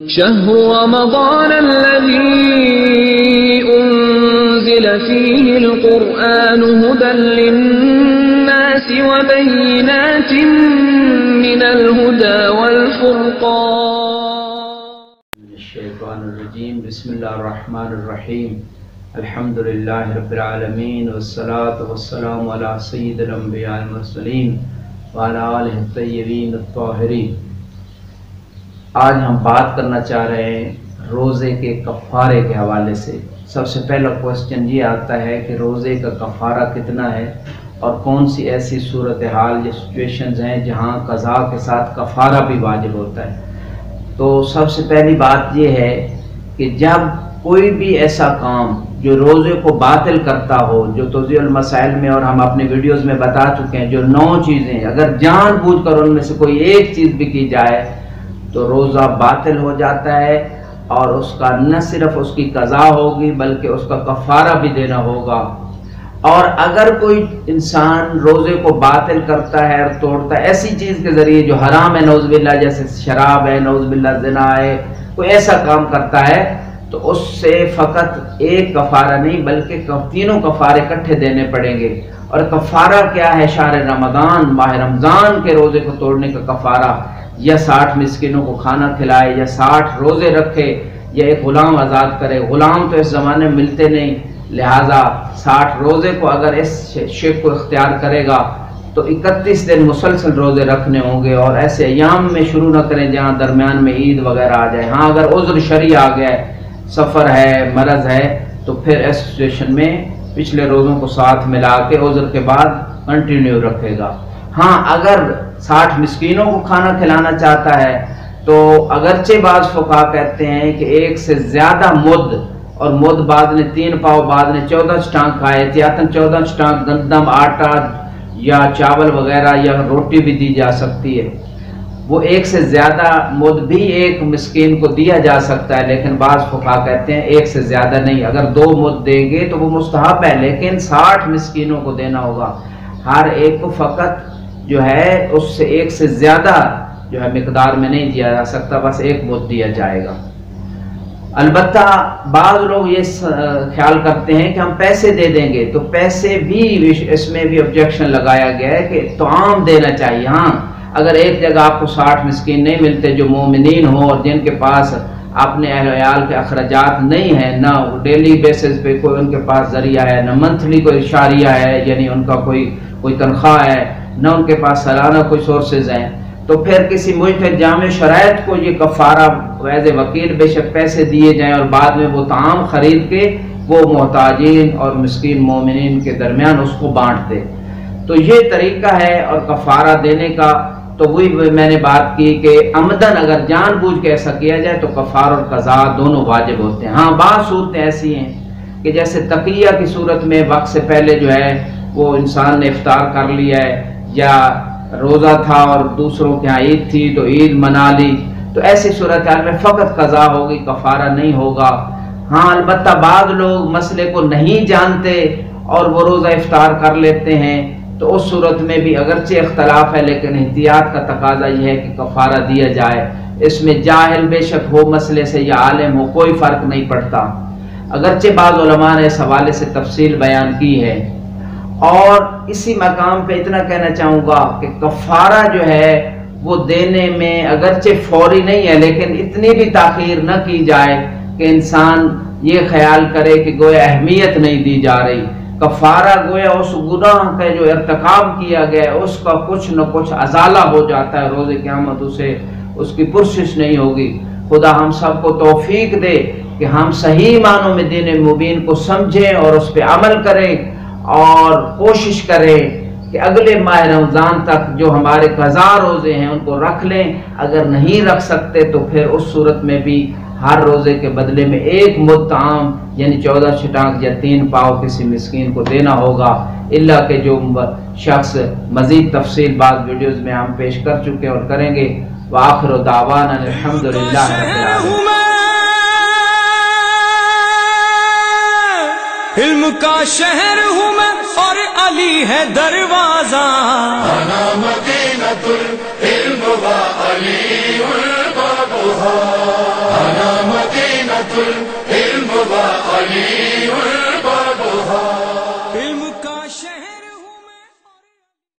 شهر رمضان الذي أنزل فيه القرآن هدى للناس وبينات من الهدى والفرقان. الشيطان الرجيم. بسم الله الرحمن الرحيم. الحمد لله رب العالمين والصلاة والسلام على سيد الأنبياء المرسلين وعلى آله الطيبين الطاهرين. آج ہم بات کرنا چاہ رہے ہیں روزے کے کفارے کے حوالے سے. سب سے پہلا کوسچن یہ آتا ہے کہ روزے کا کفارہ کتنا ہے اور کون سی ایسی صورتحال یا سچویشنز ہیں جہاں قضا کے ساتھ کفارہ بھی واجب ہوتا ہے. تو سب سے پہلی بات یہ ہے کہ جب کوئی بھی ایسا کام جو روزے کو باطل کرتا ہو، جو توضیح المسائل میں اور ہم اپنی ویڈیوز میں بتا چکے ہیں، جو 9 چیزیں اگر جان بوجھ کر ان میں سے کوئی ایک چیز بھی کی جائے تو روزہ باطل ہو جاتا ہے، اور اس کا نہ صرف اس کی قضا ہوگی بلکہ اس کا کفارہ بھی دینا ہوگا. اور اگر کوئی انسان روزے کو باطل کرتا ہے اور توڑتا ہے ایسی چیز کے ذریعے جو حرام ہے، نعوذ باللہ، جیسے شراب ہے، نعوذ باللہ زنا ہے، کوئی ایسا کام کرتا ہے تو اس سے فقط ایک کفارہ نہیں بلکہ تینوں کفارے اکٹھے دینے پڑیں گے. اور کفارہ کیا ہے؟ شہر رمضان، ماہ رمضان کے روزے کو توڑنے کا کفارہ، یا 60 مسکینوں کو کھانا کھلائے، یا 60 روزے رکھے، یا ایک غلام آزاد کرے. غلام تو اس زمانے میں ملتے نہیں، لہٰذا 60 روزے کو اگر اس شیخ کو اختیار کرے گا تو 31 دن مسلسل روزے رکھنے ہوں گے. اور ایسے ایام میں شروع نہ کریں جہاں درمیان میں عید وغیرہ آ جائے. ہاں اگر عذر شرعی آ گیا ہے، سفر ہے، مرض ہے، تو پھر اس سچویشن میں پچھلے روزوں کو ساتھ ملا کے عذر کے بعد کنٹینیو رکھے گا. ہاں اگر 60 مسکینوں کو کھانا کھلانا چاہتا ہے تو اگرچہ بعض فقہا کہتے ہیں کہ ایک سے زیادہ مد، اور مد بعد نے 3 پاؤ، بعد نے 14 چٹانک کھائے، احتیاطاً 14 چٹانک گندم، آٹا یا چاول وغیرہ یا روٹی بھی دی جا سکتی ہے. وہ ایک سے زیادہ مد بھی ایک مسکین کو دیا جا سکتا ہے، لیکن بعض فقہا کہتے ہیں ایک سے زیادہ نہیں. اگر 2 مد دیں گے تو وہ مستحب ہے، لیکن 60 مسکینوں کو دینا ہوگا. ہر ایک کو فقط جو ہے اس سے ایک سے زیادہ جو ہے مقدار میں نہیں دیا جا سکتا، بس 1 مد دیا جائے گا. البتہ بعض لوگ یہ خیال کرتے ہیں کہ ہم پیسے دے دیں گے، تو پیسے بھی اس میں بھی آبجیکشن لگایا گیا ہے کہ طعام دینا چاہیے. ہاں اگر ایک جگہ آپ کو 60 مسکین نہیں ملتے جو مومنین ہوں اور جن کے پاس اپنے اہل و عیال کے اخراجات نہیں ہیں، نہ ڈیلی بیسس پہ کوئی ان کے پاس ذریعہ ہے، نہ منتھلی کوئی اشاریہ ہے یعنی ان کا کوئی تنخواہ ہے، نہ ان کے پاس سالانہ کوئی سورسز ہیں، تو پھر کسی مجتہد جامع شرائط کو یہ کفارہ ایز اے وکیل بے شک پیسے دیے جائیں اور بعد میں وہ طعام خرید کے وہ محتاجین اور مسکین مومنین کے درمیان اس کو بانٹ دے. تو یہ طریقہ ہے. اور کفارہ دینے کا تو وہی میں نے بات کی کہ عمدن اگر جان بوجھ کے ایسا کیا جائے تو کفار اور قضا دونوں واجب ہوتے ہیں. ہاں بعض صورتیں ایسی ہیں کہ جیسے تقیہ کی صورت میں وقت سے پہلے جو ہے وہ انسان نے افطار کر لیا ہے، یا روزہ تھا اور دوسروں کے ہاں عید تھی تو عید منا لی، تو ایسی صورتحال میں فقط قضا ہوگی، کفارہ نہیں ہوگا. ہاں البتہ بعض لوگ مسئلے کو نہیں جانتے اور وہ روزہ افطار کر لیتے ہیں، تو اس صورت میں بھی اگرچہ اختلاف ہے لیکن احتیاط کا تقاضا یہ ہے کہ کفارہ دیا جائے. اس میں جاہل بے شک ہو مسئلے سے یا عالم ہو کوئی فرق نہیں پڑتا، اگرچہ بعض علماء نے اس حوالے سے تفصیل بیان کی ہے. اور اسی مقام پہ اتنا کہنا چاہوں گا کہ کفارہ جو ہے وہ دینے میں اگرچہ فوری نہیں ہے لیکن اتنی بھی تاخیر نہ کی جائے کہ انسان یہ خیال کرے کہ گویا اہمیت نہیں دی جا رہی. کفارہ گویا اس گناہ کا جو ارتکاب کیا گیا ہے اس کا کچھ نہ کچھ ازالہ ہو جاتا ہے. روز قیامت اسے اس کی پرسش نہیں ہوگی. خدا ہم سب کو توفیق دے کہ ہم صحیح معنوں میں دین مبین کو سمجھیں اور اس پہ عمل کریں، اور کوشش کریں کہ اگلے ماہ رمضان تک جو ہمارے قضا روزے ہیں ان کو رکھ لیں. اگر نہیں رکھ سکتے تو پھر اس صورت میں بھی ہر روزے کے بدلے میں 1 مد طعام یعنی 14 چٹانک یا 3 پاؤ کسی مسکین کو دینا ہوگا. اللہ کہ جو شخص مزید تفصیل بعض ویڈیوز میں ہم پیش کر چکے اور کریں گے. وآخر دعوانا الحمدللہ رب العالمین. علم کا شہر ہوں میں اور علی ہے دروازہ، انا مدینۃ العلم و علی الباب. أنا مدينة العلم وعلي